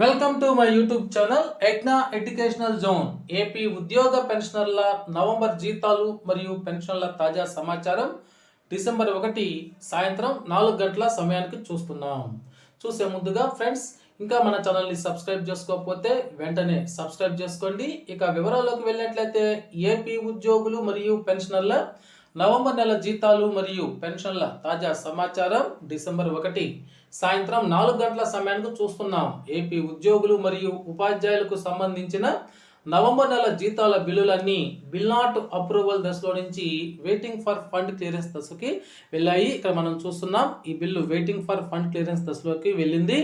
Welcome to my YouTube channel ఎగ్నా educational zone. AP ఉద్యోగ పెన్షనర్ల నవంబర్ జీతాలు మరియు పెన్షన్ల తాజా సమాచారం డిసెంబర్ 1 సాయంత్రం 4 గంటల సమయానికి చూస్తున్నాం. చూసే ముందుగా ఫ్రెండ్స్, ఇంకా మన ఛానల్ని సబ్స్క్రైబ్ చేసుకోకపోతే వెంటనే సబ్స్క్రైబ్ చేసుకోండి. ఇక వివరాల్లోకి వెళ్ళినట్లయితే ఏపీ ఉద్యోగులు మరియు పెన్షనర్ల నవంబర్ నెల జీతాలు మరియు పెన్షన్ల తాజా సమాచారం డిసెంబర్ 1 సాయంత్రం 4 గంటల సమయానికి చూస్తున్నాం. ఏపీ ఉద్యోగులు మరియు ఉపాధ్యాయులకు సంబంధించిన నవంబర్ నెల జీతాల బిల్లులన్నీ బిల్ నాట్ అప్రూవల్ దశలో నుంచి వెయిటింగ్ ఫర్ ఫండ్ క్లియరెన్స్ దశకి వెళ్ళాయి. ఇక్కడ మనం చూస్తున్నాం, ఈ bill waiting for fund clearance దశలోకి వెళ్ళింది.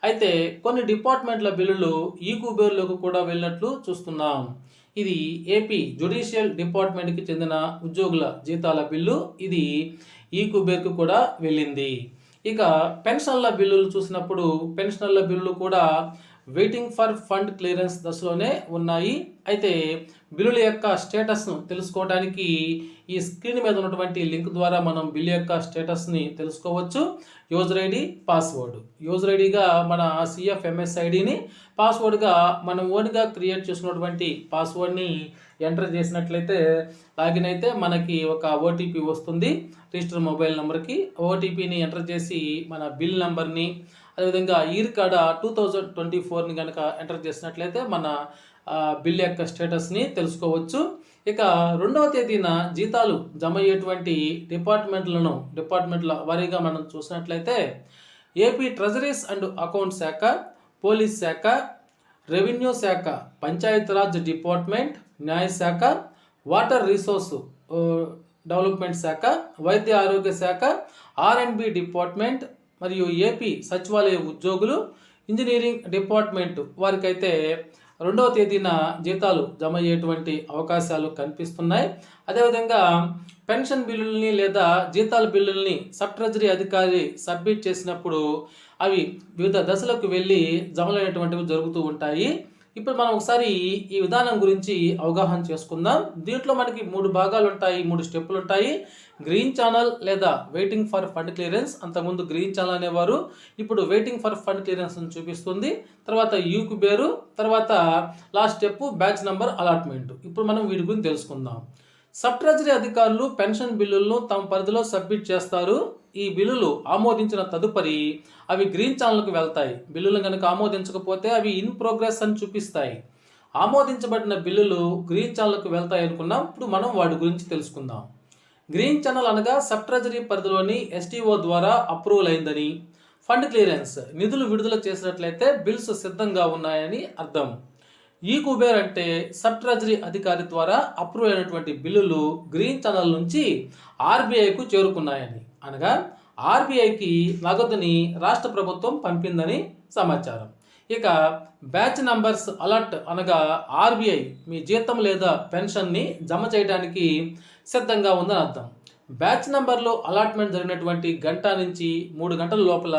అయితే కొన్ని డిపార్ట్మెంట్ల బిల్లులు ఈ కుబేర్లోకి కూడా వెళ్ళినట్లు చూస్తున్నాం. ఇది ఏపీ జ్యుడిషియల్ డిపార్ట్మెంట్కి చెందిన ఉద్యోగుల జీతాల బిల్లు. ఇది ఈ కుబేర్కు కూడా వెళ్ళింది. ఇక పెన్షన్ల బిల్లులు చూసినప్పుడు పెన్షనర్ల బిల్లులు కూడా వెయిటింగ్ ఫర్ ఫండ్ క్లియరెన్స్ దశలోనే ఉన్నాయి. అయితే బిల్లుల యొక్క స్టేటస్ను తెలుసుకోవడానికి ఈ స్క్రీన్ మీద ఉన్నటువంటి లింక్ ద్వారా మనం బిల్లు యొక్క స్టేటస్ని తెలుసుకోవచ్చు. User ID, password. యూజర్ ఐడిగా మన CFMS ఐడిని, పాస్వర్డ్గా మనం ఓన్గా క్రియేట్ చేసుకున్నటువంటి పాస్వర్డ్ని ఎంటర్ చేసినట్లయితే లాగిన్ అయితే మనకి ఒక ఓటీపీ వస్తుంది రిజిస్టర్ మొబైల్ నెంబర్కి. ఓటీపీని ఎంటర్ చేసి మన బిల్ నెంబర్ని, అదేవిధంగా ఇయర్ కాడ 2024ని కనుక ఎంటర్ చేసినట్లయితే మన బిల్ యొక్క స్టేటస్ని తెలుసుకోవచ్చు. ఇక 2వ తేదీన జీతాలు జమ అయ్యేటువంటి డిపార్ట్మెంట్ల వారీగా మనం చూసినట్లయితే ఏపీ ట్రెజరీస్ అండ్ అకౌంట్ శాఖ, పోలీస్ శాఖ, రెవెన్యూ శాఖ, పంచాయతీరాజ్ డిపార్ట్మెంట్, న్యాయశాఖ, వాటర్ రిసోర్స్ డెవలప్మెంట్ శాఖ, వైద్య ఆరోగ్య శాఖ, R&B డిపార్ట్మెంట్ మరియు ఏపీ సచివాలయ ఉద్యోగులు, ఇంజనీరింగ్ డిపార్ట్మెంట్ వారికైతే 2వ తేదీన జీతాలు జమ అయ్యేటువంటి అవకాశాలు కనిపిస్తున్నాయి. అదేవిధంగా పెన్షన్ బిల్లుల్ని లేదా జీతాల బిల్లుల్ని సబ్ ట్రెజరీ అధికారి సబ్మిట్ చేసినప్పుడు అవి వివిధ దశలకు వెళ్ళి జమలైనటువంటివి జరుగుతూ ఉంటాయి. ఇప్పుడు మనం ఒకసారి ఈ విధానం గురించి అవగాహన చేసుకుందాం. దీంట్లో మనకి 3 భాగాలు ఉంటాయి, 3 స్టెప్పులు ఉంటాయి. గ్రీన్ ఛానల్ లేదా వెయిటింగ్ ఫర్ ఫండ్ క్లియరెన్స్. అంతకుముందు గ్రీన్ ఛానల్ అనేవారు, ఇప్పుడు వెయిటింగ్ ఫర్ ఫండ్ క్లియరెన్స్ అని చూపిస్తుంది. తర్వాత యూ కుబేరు, తర్వాత last step batch number allotment. ఇప్పుడు మనం వీటి గురించి తెలుసుకుందాం. సబ్ ట్రెజరీ అధికారులు పెన్షన్ బిల్లులను తమ పరిధిలో సబ్మిట్ చేస్తారు. ఈ బిల్లులు ఆమోదించిన తదుపరి అవి గ్రీన్ ఛానల్కి వెళ్తాయి. బిల్లులు కనుక ఆమోదించకపోతే అవి ఇన్ ప్రోగ్రెస్ అని చూపిస్తాయి. ఆమోదించబడిన బిల్లులు గ్రీన్ ఛానల్కి వెళ్తాయి అనుకున్నాం. ఇప్పుడు మనం వాటి గురించి తెలుసుకుందాం. గ్రీన్ ఛానల్ అనగా సబ్ ట్రెజరీ పరిధిలోని STO ద్వారా అప్రూవల్ అయిందని, ఫండ్ క్లియరెన్స్ నిధులు విడుదల చేసినట్లయితే బిల్స్ సిద్ధంగా ఉన్నాయని అర్థం. ఈ కుబేర్ అంటే సబ్ ట్రెజరీ అధికారి ద్వారా అప్రూవ్ అయినటువంటి బిల్లులు గ్రీన్ ఛానల్ నుంచి RBIకు చేరుకున్నాయని, అనగా RBIకి నగదుని రాష్ట్ర ప్రభుత్వం పంపిందని సమాచారం. ఇక బ్యాచ్ నంబర్స్ అలర్ట్ అనగా RBI మీ జీతం లేదా పెన్షన్ని జమ చేయడానికి సిద్ధంగా ఉందని అర్థం. బ్యాచ్ నంబర్లో అలాట్మెంట్ జరిగినటువంటి గంట నుంచి 3 గంటల లోపల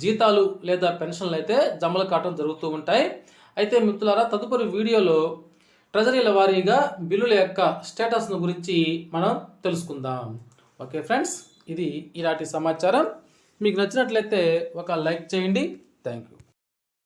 జీతాలు లేదా పెన్షన్లు అయితే జమలు కావడం జరుగుతూ ఉంటాయి. అయితే మిత్రులారా, తదుపరి వీడియోలో ట్రెజరీల వారీగా బిల్లుల యొక్క స్టేటస్ను గురించి మనం తెలుసుకుందాం. ఓకే ఫ్రెండ్స్, ఇది ఈనాటి సమాచారం. మీకు నచ్చినట్లయితే ఒక లైక్ చేయండి. Thank you.